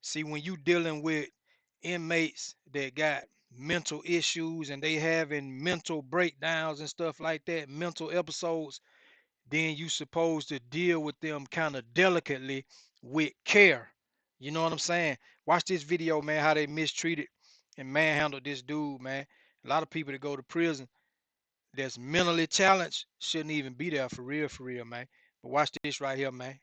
See, when you dealing with inmates that got mental issues and they having mental breakdowns and stuff like that, mental episodes, then you supposed to deal with them kind of delicately with care. You know what I'm saying? Watch this video, man, how they mistreated and manhandled this dude, man. A lot of people that go to prison that's mentally challenged shouldn't even be there for real, man. But watch this right here, man.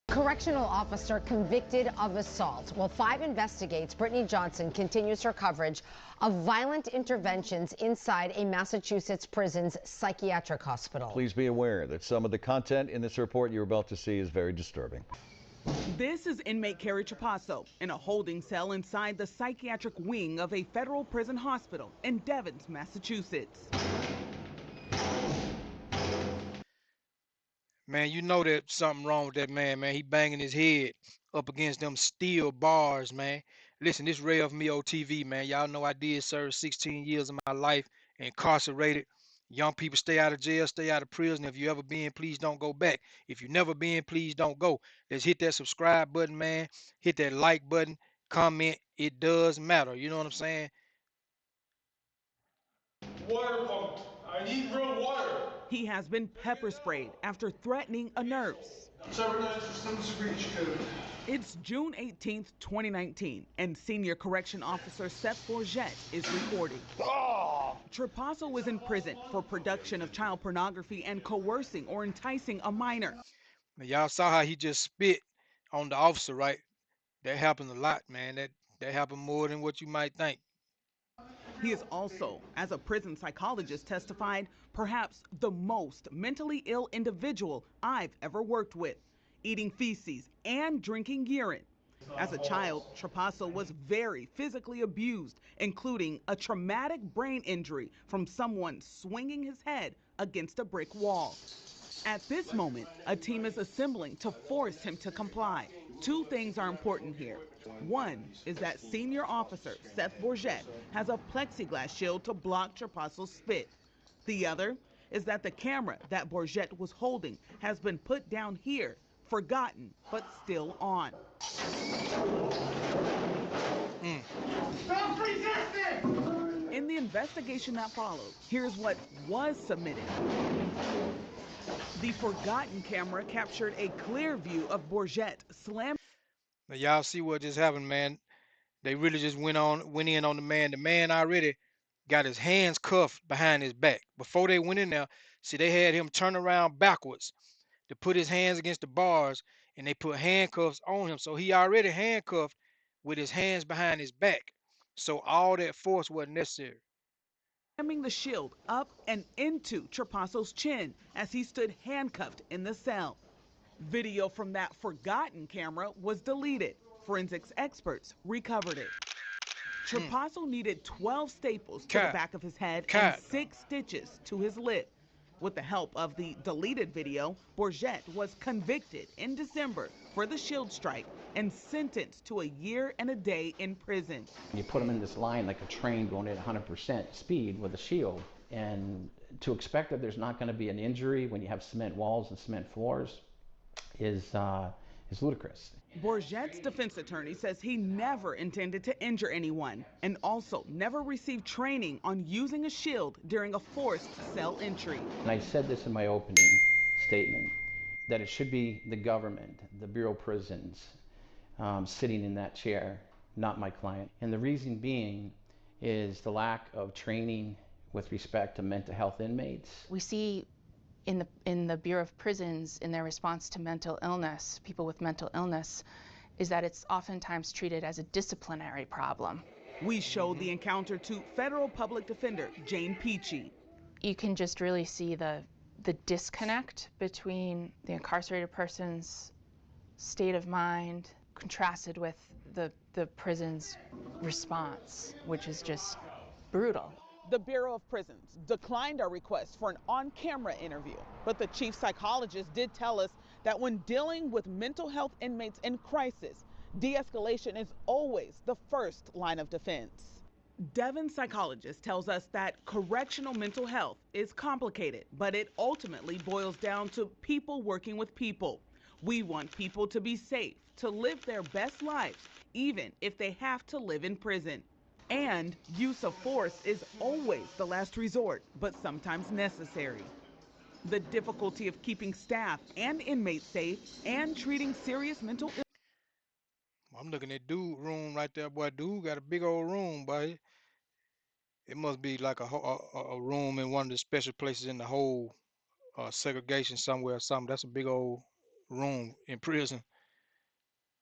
Correctional officer convicted of assault. While 5 investigates, Brittany Johnson continues her coverage of violent interventions inside a Massachusetts prison's psychiatric hospital. Please be aware that some of the content in this report you're about to see is very disturbing. This is inmate Carrie Trapasso in a holding cell inside the psychiatric wing of a federal prison hospital in Devens, Massachusetts. Man, you know that something wrong with that man, man. He banging his head up against them steel bars, man. Listen, this RevMeoTV, man. Y'all know I did serve 16 years of my life incarcerated. Young people, stay out of jail, stay out of prison. If you ever been, please don't go back. If you never been, please don't go. Let's hit that subscribe button, man. Hit that like button, comment. It does matter. You know what I'm saying? Water pump. I need real water. He has been pepper sprayed after threatening a nurse. It's June 18th, 2019, and Senior Correction Officer Seth Bourget is reporting. Trapasso was in prison for production of child pornography and coercing or enticing a minor. Now, y'all saw how he just spit on the officer, right? That happens a lot, man. That happened more than what you might think. He is also, as a prison psychologist testified, perhaps the most mentally ill individual I've ever worked with, eating feces and drinking urine. As a child, Trapasso was very physically abused, including a traumatic brain injury from someone swinging his head against a brick wall. At this moment, a team is assembling to force him to comply. 2 things are important here. One is that Senior Officer Seth Bourget has a plexiglass shield to block Trapasso's spit. The other is that the camera that Bourget was holding has been put down here, forgotten, but still on. Stop resisting! In the investigation that followed, here's what was submitted. The forgotten camera captured a clear view of Bourget slamming. Now y'all see what just happened, man. They really just went in on the man. The man already got his hands cuffed behind his back. Before they went in there, see, they had him turn around backwards to put his hands against the bars, and they put handcuffs on him. So he already handcuffed with his hands behind his back. So all that force wasn't necessary. Slamming the shield up and into Trapasso's chin as he stood handcuffed in the cell. Video from that forgotten camera was deleted. Forensics experts recovered it. Trapasso needed 12 staples to the back of his head and 6 stitches to his lip. With the help of the deleted video, Bourget was convicted in December for the shield strike and sentenced to a year and a day in prison. You put them in this line like a train going at 100% speed with a shield, and to expect that there's not going to be an injury when you have cement walls and cement floors is ludicrous. Bourget's defense attorney says he never intended to injure anyone and also never received training on using a shield during a forced cell entry. And I said this in my opening statement, that it should be the government, the Bureau of Prisons, sitting in that chair, not my client. And the reason being is the lack of training with respect to mental health inmates. We see in the Bureau of Prisons, in their response to mental illness, people with mental illness, is that it's oftentimes treated as a disciplinary problem. We showed the encounter to federal public defender Jane Peachy. You can just really see the disconnect between the incarcerated person's state of mind contrasted with the prison's response, which is just brutal. The Bureau of Prisons declined our request for an on-camera interview, but the chief psychologist did tell us that when dealing with mental health inmates in crisis, de-escalation is always the first line of defense. Devon psychologist tells us that correctional mental health is complicated, but it ultimately boils down to people working with people. We want people to be safe, to live their best lives, even if they have to live in prison. And use of force is always the last resort, but sometimes necessary. The difficulty of keeping staff and inmates safe and treating serious mental illness. I'm looking at dude room right there, boy. Dude got a big old room, boy. It must be like a room in one of the special places in the whole segregation somewhere or something. That's a big old room in prison.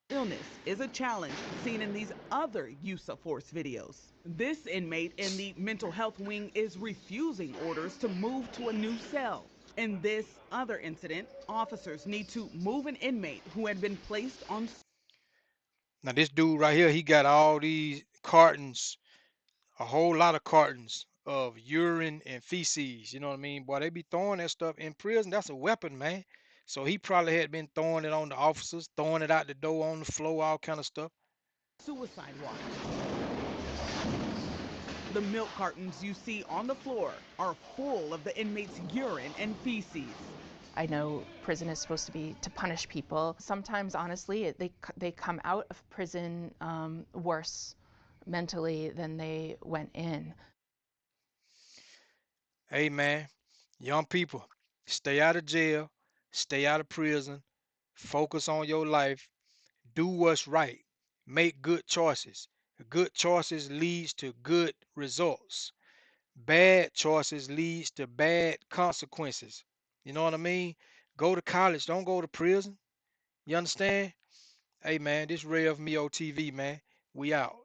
Illness is a challenge seen in these other use of force videos. This inmate in the mental health wing is refusing orders to move to a new cell. In this other incident, officers need to move an inmate who had been placed on. Now this dude right here, he got all these cartons, a whole lot of cartons of urine and feces. You know what I mean? Boy, they be throwing that stuff in prison. That's a weapon, man. So he probably had been throwing it on the officers, throwing it out the door, on the floor, all kind of stuff. Suicide watch. The milk cartons you see on the floor are full of the inmates' urine and feces. I know prison is supposed to be to punish people. Sometimes, honestly, they come out of prison worse mentally than they went in. Hey, man, young people, stay out of jail, stay out of prison, focus on your life, do what's right, make good choices. Good choices leads to good results. Bad choices leads to bad consequences. You know what I mean? Go to college, don't go to prison. You understand? Hey, man, this RevMeoTV, man. We out.